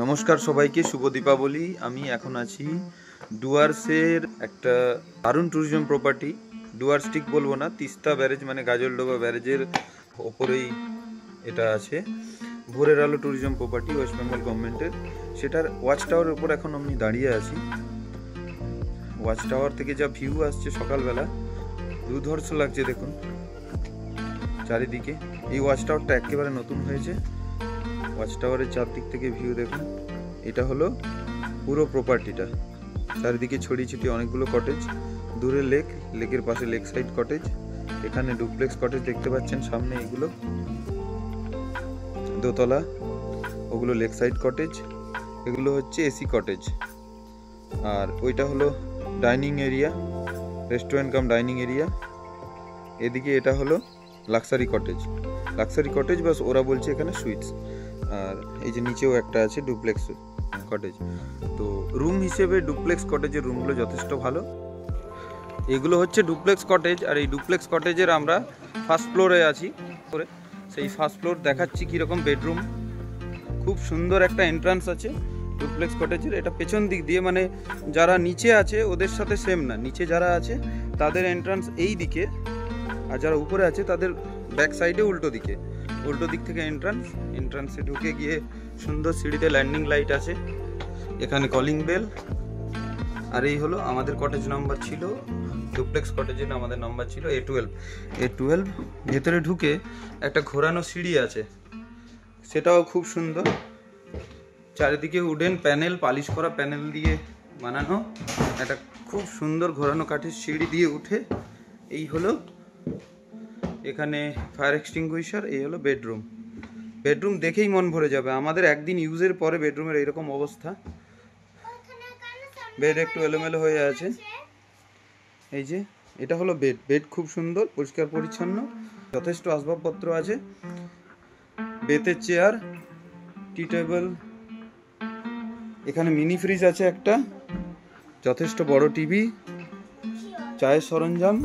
নমস্কার সবাইকে, শুভ দীপাবলি। আমি এখন আছি ডুয়ার্সের একটা দারুণ ট্যুরিজম প্রপার্টি। ডুয়ার্স ঠিক বলবো না, তিস্তা ব্যারেজ মানে গাজলডোবা ব্যারেজের ওপরেই এটা আছে। ভোরের আলো ট্যুরিজম প্রপার্টি, ওয়েস্ট বেঙ্গল গভর্নমেন্টের। সেটার ওয়াচ টাওয়ারের উপর এখন আমি দাঁড়িয়ে আছি। ওয়াচ টাওয়ার থেকে যা ভিউ আসছে সকালবেলা, দুর্ধর্ষ লাগছে। দেখুন চারিদিকে। এই ওয়াচ টাওয়ারটা একেবারে নতুন হয়েছে। ওয়াচ টাওয়ারের চারদিক থেকে ভিউ দেখুন। এটা হলো পুরো প্রপার্টিটা। চারিদিকে ছড়িয়ে ছিটিয়ে অনেকগুলো কটেজ। দূরে লেক, লেকের পাশে লেক সাইড কটেজ। এখানে ডুপ্লেক্স কটেজ দেখতে পাচ্ছেন সামনে, এগুলো দোতলা, ওগুলো লেক সাইড কটেজ। এগুলো হচ্ছে এসি কটেজ। আর ওইটা হলো dining area, restaurant cum dining area. এদিকে এটা হলো লাক্সারি কটেজ। লাক্সারি কটেজ বাস ওরা বলছে এখানে সুইটস। আর এই যে নিচেও একটা আছে ডুপ্লেক্স কটেজ। তো রুম হিসেবে ডুপ্লেক্স কটেজের রুমগুলো যথেষ্ট ভালো। এগুলো হচ্ছে ডুপ্লেক্স কটেজ। আর এই ডুপ্লেক্স কটেজের আমরা ফার্স্ট ফ্লোরে আছি। সেই ফার্স্ট ফ্লোর দেখাচ্ছি কীরকম বেডরুম। খুব সুন্দর একটা এন্ট্রান্স আছে ডুপ্লেক্স কটেজের। এটা পেছন দিক দিয়ে, মানে যারা নিচে আছে ওদের সাথে সেম না। নিচে যারা আছে তাদের এন্ট্রান্স এই দিকে, আর যারা উপরে আছে তাদের ব্যাক সাইডে উল্টো দিকে। উল্টো দিক থেকে এন্ট্রান্সে ঢুকে গিয়ে সুন্দর সিঁড়িতে ল্যান্ডিং লাইট আছে। এখানে কলিং বেল। আর এই হলো আমাদের কটেজ নাম্বার ছিল, ডুপ্লেক্স কটেজের আমাদের নাম্বার ছিল A12। ভেতরে ঢুকে একটা ঘোরানো সিঁড়ি আছে, সেটাও খুব সুন্দর। চারিদিকে উডেন প্যানেল, পালিশ করা প্যানেল দিয়ে বানানো একটা খুব সুন্দর ঘোরানো কাঠের সিঁড়ি দিয়ে উঠে এই হলো এখানে ফায়ার এক্সটিংগুইশার। এই হলো বেডরুম। বেডরুম দেখেই মন ভরে যাবে। আমাদের একদিন ইউজের পরে বেডরুমের এইরকম অবস্থা। বেড একটু এলোমেলো হয়ে আছে। এই যে এটা হলো বেড খুব সুন্দর, পরিষ্কার পরিচ্ছন্ন, যথেষ্ট আসবাবপত্র আছে। বেতের চেয়ার, টি টেবিল, এখানে মিনি ফ্রিজ আছে একটা, যথেষ্ট বড় টিভি, চায়ের সরঞ্জাম,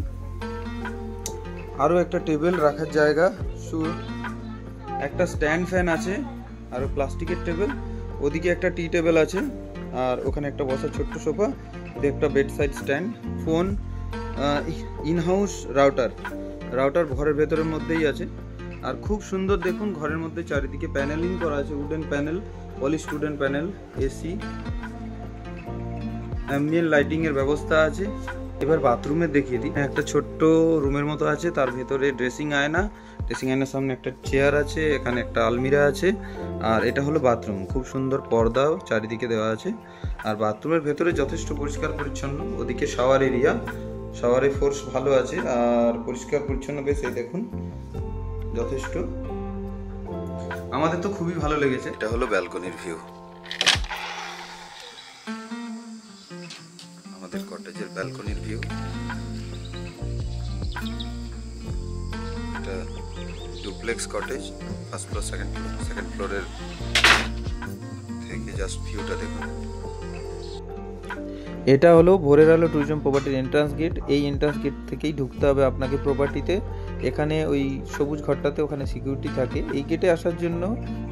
আরও একটা টেবিল রাখার জায়গা, একটা স্ট্যান্ড ফ্যান আছে, আরও প্লাস্টিকের টেবিল। ওদিকে একটা টি টেবিল আছে, আর ওখানে একটা বসার ছোট্ট সোফা, একটা bed side stand, phone, in-house router ঘরের ভেতরের মধ্যেই আছে। আর খুব সুন্দর দেখুন, ঘরের মধ্যে চারিদিকে প্যানেলিং করা আছে, wooden panel, polish wooden panel, AC, ambient lighting এর ব্যবস্থা আছে। এবার বাথরুমে দেখিয়ে দিই। একটা ছোট্ট রুমের মতো আছে, তার ভেতরে ড্রেসিং আয়নার সামনে একটা চেয়ার আছে, এখানে একটা আলমিরা আছে। আর এটা হলো বাথরুম, খুব সুন্দর পর্দাও চারিদিকে দেওয়া আছে। আর বাথরুমের ভেতরে যথেষ্ট পরিষ্কার পরিচ্ছন্ন। ওদিকে শাওয়ার এরিয়া, শাওয়ারে ফোর্স ভালো আছে, আর পরিষ্কার পরিচ্ছন্ন বেশ। এই দেখুন যথেষ্ট, আমাদের তো খুবই ভালো লেগেছে। এটা হলো ব্যালকনির ভিউ, আমাদের কটেজের ব্যালকনির ভিউ। এটা duplex cottage, first floor second ফ্লোরের থেকে জাস্ট ভিউটা দেখুন। এটা হলো ভোরের আলো ট্যুরিজম প্রপার্টির এন্ট্রান্স গেট। এই এন্ট্রান্স গেট থেকেই ঢুকতে হবে আপনাকে প্রপার্টিতে। এখানে ওই সবুজ ঘরটাতে ওখানে সিকিউরিটি থাকে। এই গেটে আসার জন্য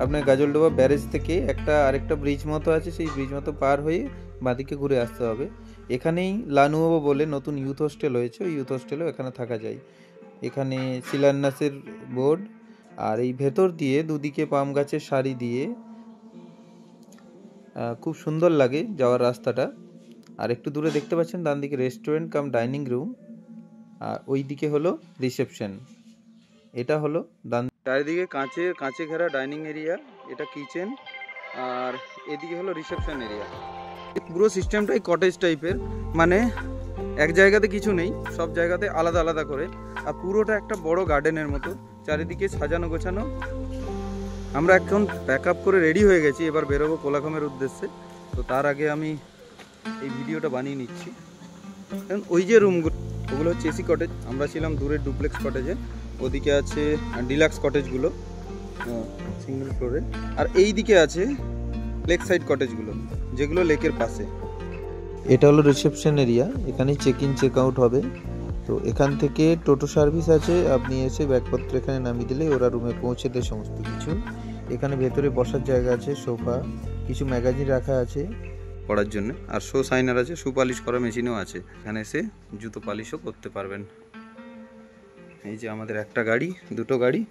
আপনার গাজলডোবা ব্যারেজ থেকে আরেকটা ব্রিজ মতো আছে, সেই ব্রিজ মতো পার হয়ে বাঁদিকে ঘুরে আসতে হবে। এখানেই লানুয়াবো বলে নতুন ইউথ হোস্টেল হয়েছে, ওই ইউথ হোস্টেলেও এখানে থাকা যায়। এখানে শিলান্যাসের বোর্ড। আর এই ভেতর দিয়ে দুদিকে পাম গাছের সারি দিয়ে খুব সুন্দর লাগে যাওয়ার রাস্তাটা। আর একটু দূরে দেখতে পাচ্ছেন ডান দিকে রেস্টুরেন্ট কাম ডাইনিং রুম, আর ওই দিকে হলো রিসেপশন। এটা হলো ডান। চারিদিকে কাঁচে ঘেরা ডাইনিং এরিয়া, এটা কিচেন, আর এদিকে হলো রিসেপশন এরিয়া। পুরো সিস্টেমটাই কটেজ টাইপের, মানে এক জায়গাতে কিছু নেই, সব জায়গাতে আলাদা আলাদা করে। আর পুরোটা একটা বড় গার্ডেনের মতো, চারিদিকে সাজানো গোছানো। আমরা এখন প্যাক আপ করে রেডি হয়ে গেছি, এবার বেরোবো কোলাঘামের উদ্দেশ্যে। তো তার আগে আমি এই ভিডিওটা বানিয়ে নিচ্ছি। কারণ ওই যে রুমগুলো, ওগুলো হচ্ছে এসি কটেজ। আমরা ছিলাম দূরের ডুপ্লেক্স কটেজে, ওদিকে আছে ডিলাক্স কটেজগুলো সিঙ্গেল ফ্লোরে। আর এই দিকে আছে লেক সাইড কটেজগুলো, যেগুলো লেকের পাশে। এটা হলো রিসেপশন এরিয়া, এখানেই চেক ইন চেক আউট হবে। তো এখান থেকে টোটো সার্ভিস আছে, আপনি এসে ব্যাগপত্র এখানে নামিয়ে দিলে ওরা রুমে পৌঁছে দেয় সমস্ত কিছু। এখানে ভেতরে বসার জায়গা আছে, সোফা, কিছু ম্যাগাজিন রাখা আছে পড়ার জন্য, আর শো সাইনার আছে, শু পালিশ করা মেশিনও আছে, এখানে এসে জুতো পালিশও করতে পারবেন। এই যে আমাদের একটা গাড়ি, দুটো গাড়ি।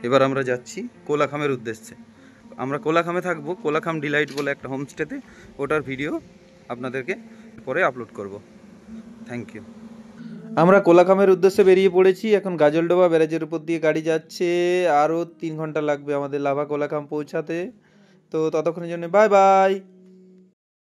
এবার আমরা যাচ্ছি কোলাখামের উদ্দেশ্যে। আমরা কোলাখামে থাকবো, কোলাখাম ডিলাইট বলে একটা হোমস্টেতে, ওটার ভিডিও আপনাদেরকে পরে আপলোড করব। Thank you. আমরা কোলাখামের উদ্দেশ্যে বেরিয়ে পড়েছি। এখন গাজলডোবা ব্যারেজের উপর দিয়ে গাড়ি যাচ্ছে, আরও 3 ঘন্টা লাগবে আমাদের লাভা কোলাখাম পৌঁছাতে। তো ততক্ষণের জন্য বাই বাই।